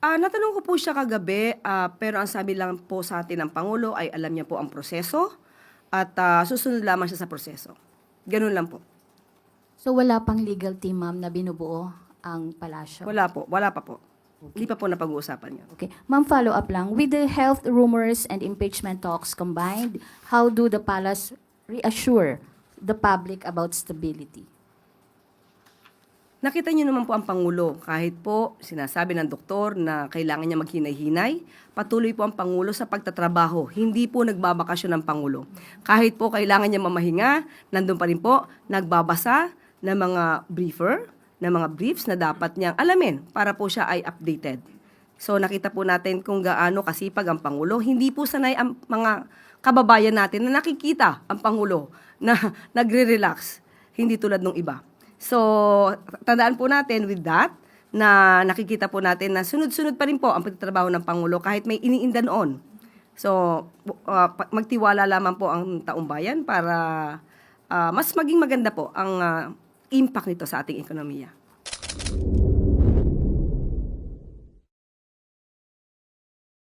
Natanong ko po siya kagabi, pero ang sabi lang po sa atin ng Pangulo ay alam niya po ang proseso at susunod lamang siya sa proseso. Ganun lang po. So wala pang legal team, ma'am, na binubuo ang palasyo? Wala pa po. Hindi pa po napag-uusapan yun. Okay. Ma'am, follow up lang. With the health rumors and impeachment talks combined, how do the palace reassure the public about stability? Nakita niyo naman po ang Pangulo, kahit po sinasabi ng doktor na kailangan niya maghinay-hinay, patuloy po ang Pangulo sa pagtatrabaho. Hindi po nagbabakasyon ng Pangulo. Kahit po kailangan niya mamahinga, nandun pa rin po, nagbabasa ng mga briefs na dapat niyang alamin para po siya ay updated. So nakita po natin kung gaano kasipag ang Pangulo. Hindi po sanay ang mga kababayan natin na nakikita ang Pangulo na nagre-relax, hindi tulad ng iba. So, tandaan po natin with that, na nakikita po natin na sunod-sunod pa rin po ang pagtatrabaho ng Pangulo kahit may iniinda noon. So, magtiwala lamang po ang taong bayan para mas maging maganda po ang impact nito sa ating ekonomiya.